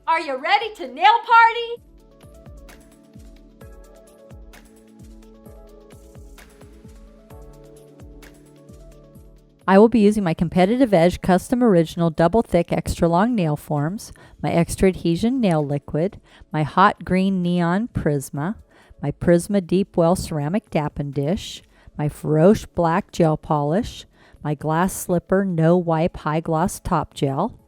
Are you ready to nail party? I will be using my Competitive Edge Custom Original Double Thick Extra Long Nail Forms, my Extra Adhesion Nail Liquid, my Hot Green Neon Prisma, my Prisma Deep Well Ceramic Dapping Dish, my Feroche Black Gel Polish, my Glass Slipper No Wipe High Gloss Top Gel,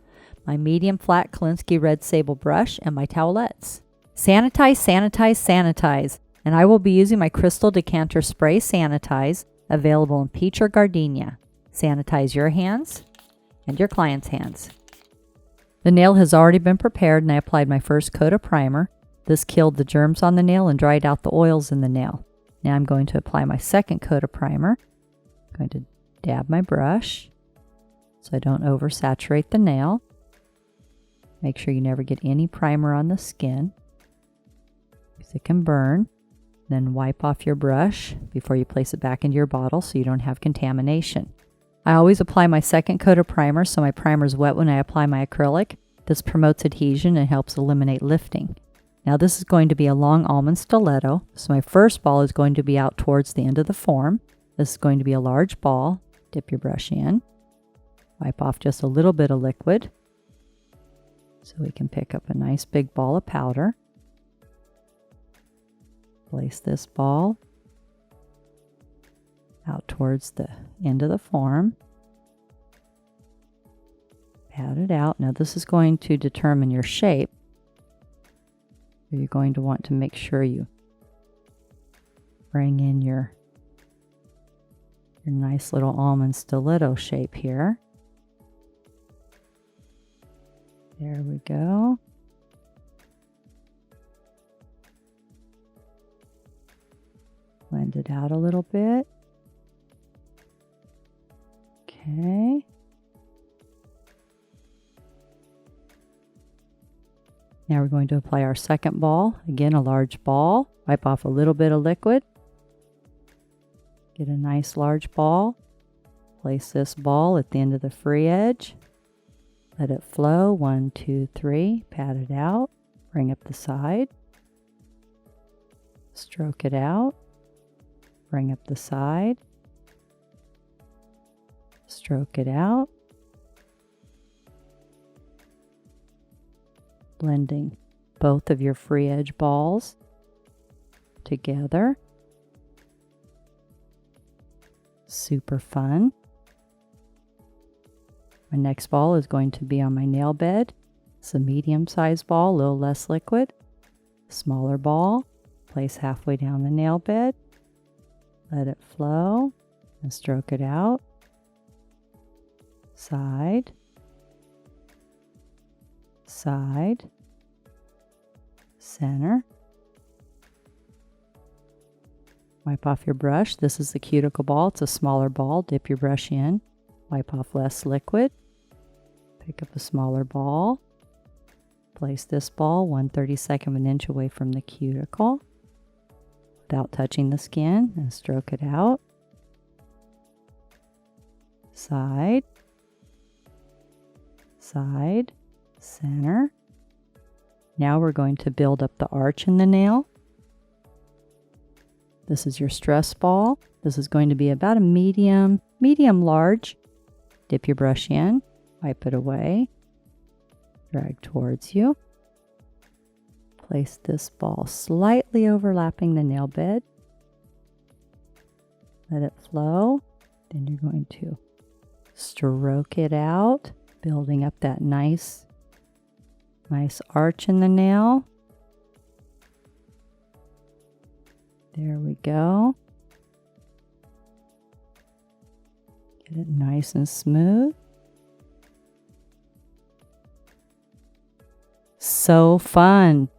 my Medium Flat Kolinsky Red Sable Brush, and my towelettes. Sanitize, sanitize, sanitize. And I will be using my Crystal Decanter Spray Sanitize, available in peach or gardenia. Sanitize your hands and your client's hands. The nail has already been prepared and I applied my first coat of primer. This killed the germs on the nail and dried out the oils in the nail. Now I'm going to apply my second coat of primer. I'm going to dab my brush so I don't oversaturate the nail. Make sure you never get any primer on the skin because it can burn. Then wipe off your brush before you place it back into your bottle so you don't have contamination. I always apply my second coat of primer so my primer is wet when I apply my acrylic. This promotes adhesion and helps eliminate lifting. Now this is going to be a long almond stiletto, so my first ball is going to be out towards the end of the form. This is going to be a large ball. Dip your brush in. Wipe off just a little bit of liquid so we can pick up a nice big ball of powder. Place this ball out towards the end of the form. Pat it out. Now this is going to determine your shape. You're going to want to make sure you bring in your nice little almond stiletto shape here. There we go. Blend it out a little bit. Okay. Now we're going to apply our second ball. Again, a large ball. Wipe off a little bit of liquid. Get a nice large ball. Place this ball at the end of the free edge. Let it flow. 1, 2, 3. Pat it out. Bring up the side. Stroke it out. Bring up the side. Stroke it out. Blending both of your free edge balls together. Super fun. My next ball is going to be on my nail bed. It's a medium-sized ball, a little less liquid. Smaller ball. Place halfway down the nail bed. Let it flow and stroke it out. Side, side, center. Wipe off your brush. This is the cuticle ball. It's a smaller ball. Dip your brush in. Wipe off less liquid. Pick up a smaller ball. Place this ball 1/32 of an inch away from the cuticle without touching the skin and stroke it out. Side, side, center. Now we're going to build up the arch in the nail. This is your stress ball. This is going to be about a medium large. Dip your brush in, wipe it away, drag towards you. Place this ball slightly overlapping the nail bed. Let it flow. Then you're going to stroke it out, building up that nice arch in the nail. There we go. Get it nice and smooth. So fun.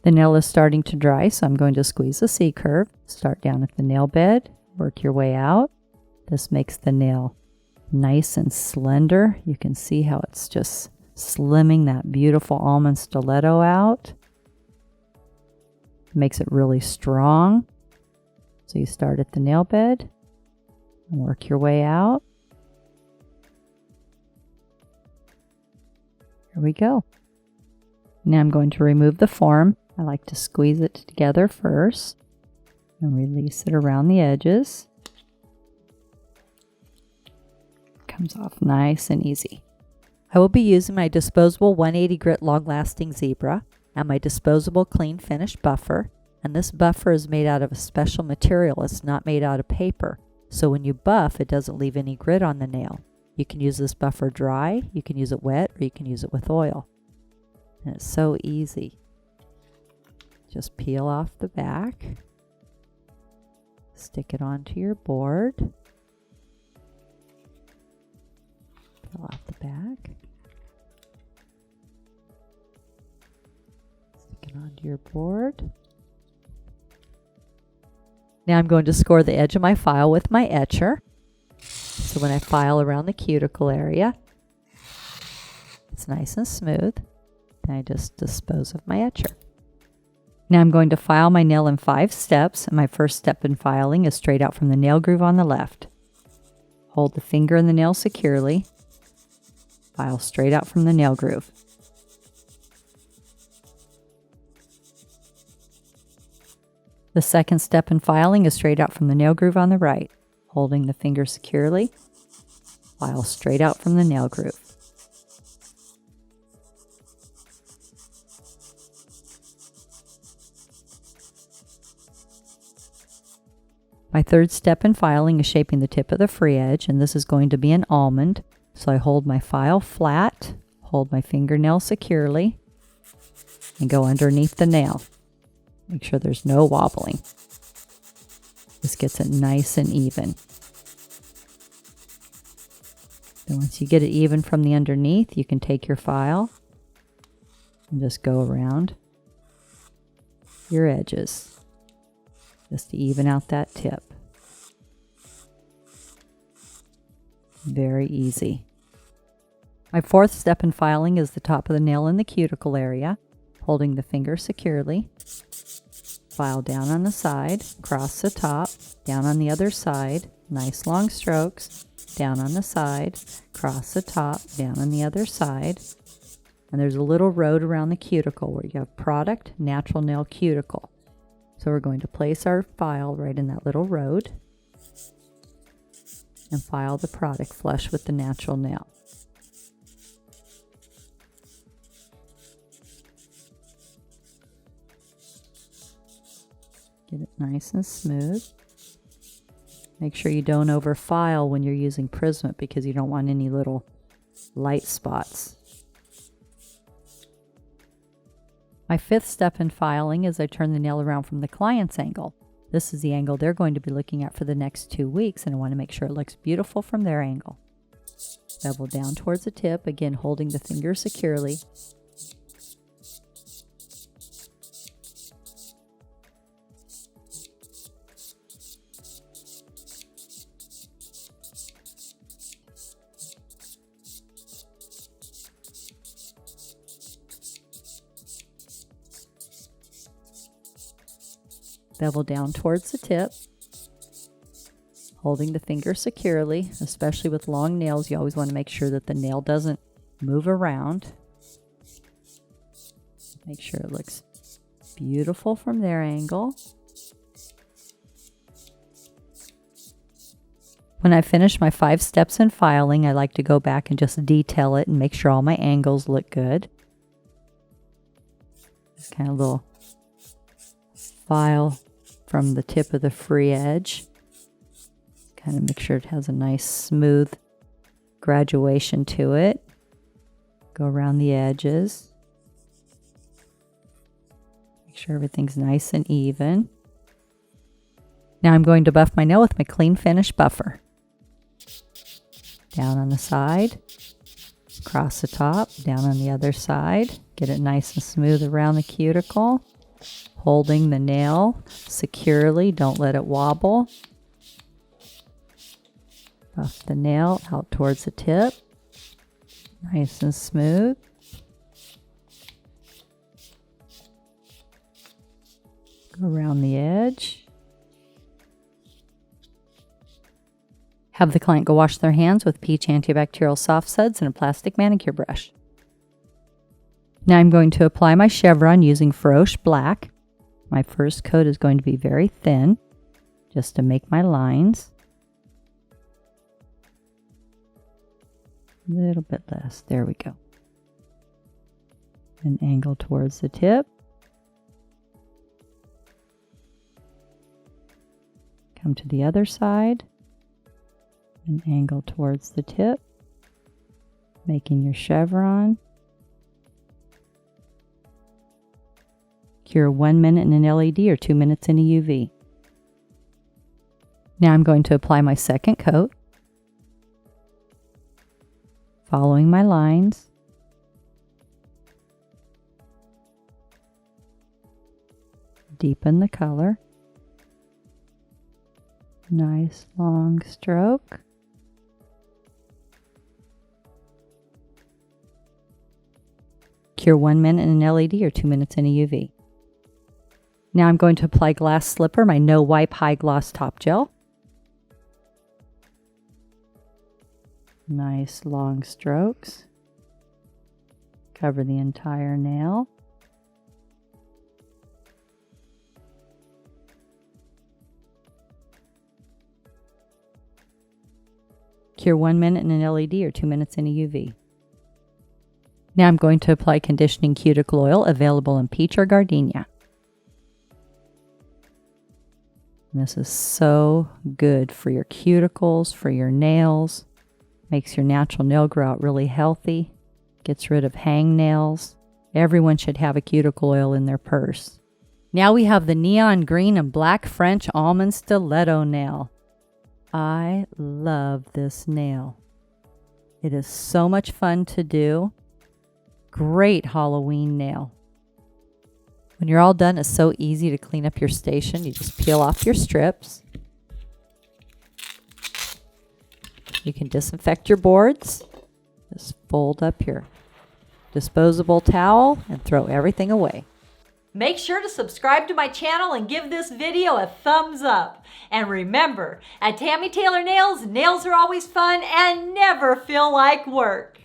The nail is starting to dry, so I'm going to squeeze the C curve. Start down at the nail bed, work your way out. This makes the nail nice and slender. You can see how it's just slimming that beautiful almond stiletto out. Makes it really strong. So you start at the nail bed and work your way out. Here we go. Now I'm going to remove the form. I like to squeeze it together first and release it around the edges. Comes off nice and easy. I will be using my disposable 180 grit long-lasting zebra and my disposable clean finish buffer. And this buffer is made out of a special material. It's not made out of paper. So when you buff, it doesn't leave any grit on the nail. You can use this buffer dry, you can use it wet, or you can use it with oil. And it's so easy. Just peel off the back. Stick it onto your board. Peel off the back. Stick it onto your board. Now I'm going to score the edge of my file with my etcher. So when I file around the cuticle area, it's nice and smooth. Then I just dispose of my etcher. Now I'm going to file my nail in 5 steps, and my first step in filing is straight out from the nail groove on the left. Hold the finger in the nail securely. File straight out from the nail groove. The second step in filing is straight out from the nail groove on the right. Holding the finger securely, file straight out from the nail groove. My third step in filing is shaping the tip of the free edge, and this is going to be an almond. So I hold my file flat, hold my fingernail securely, and go underneath the nail. Make sure there's no wobbling. This gets it nice and even. Then once you get it even from the underneath, you can take your file and just go around your edges just to even out that tip. Very easy. My fourth step in filing is the top of the nail in the cuticle area, holding the finger securely. File down on the side, across the top, down on the other side, nice long strokes, down on the side, across the top, down on the other side. And there's a little road around the cuticle where you have product, natural nail cuticle. So we're going to place our file right in that little road and file the product flush with the natural nail. Get it nice and smooth. Make sure you don't overfile when you're using Prism because you don't want any little light spots. My fifth step in filing is I turn the nail around from the client's angle. This is the angle they're going to be looking at for the next 2 weeks, and I want to make sure it looks beautiful from their angle. Bevel down towards the tip, again holding the finger securely. Bevel down towards the tip, holding the finger securely. Especially with long nails, you always want to make sure that the nail doesn't move around. Make sure it looks beautiful from their angle. When I finish my 5 steps in filing, I like to go back and just detail it and make sure all my angles look good. Just kind of a little file from the tip of the free edge. Kind of make sure it has a nice smooth graduation to it. Go around the edges. Make sure everything's nice and even. Now I'm going to buff my nail with my clean finish buffer. Down on the side, across the top, down on the other side. Get it nice and smooth around the cuticle. Holding the nail securely, don't let it wobble. Buff the nail out towards the tip. Nice and smooth. Go around the edge. Have the client go wash their hands with peach antibacterial soft suds and a plastic manicure brush. Now I'm going to apply my chevron using Froche Black. My first coat is going to be very thin, just to make my lines. A little bit less. There we go. And angle towards the tip. Come to the other side and angle towards the tip, making your chevron. Cure 1 minute in an LED or 2 minutes in a UV. Now I'm going to apply my second coat, following my lines. Deepen the color. Nice long stroke. Cure 1 minute in an LED or 2 minutes in a UV. Now I'm going to apply Glass Slipper, my No Wipe High Gloss Top Gel. Nice long strokes. Cover the entire nail. Cure 1 minute in an LED or 2 minutes in a UV. Now I'm going to apply conditioning cuticle oil, available in peach or gardenia. And this is so good for your cuticles, for your nails. Makes your natural nail grow out really healthy. Gets rid of hang nails. Everyone should have a cuticle oil in their purse. Now we have the neon green and black French almond stiletto nail. I love this nail. It is so much fun to do. Great Halloween nail. When you're all done, it's so easy to clean up your station. You just peel off your strips. You can disinfect your boards. Just fold up your disposable towel and throw everything away. Make sure to subscribe to my channel and give this video a thumbs up. And remember, at Tammy Taylor Nails, nails are always fun and never feel like work.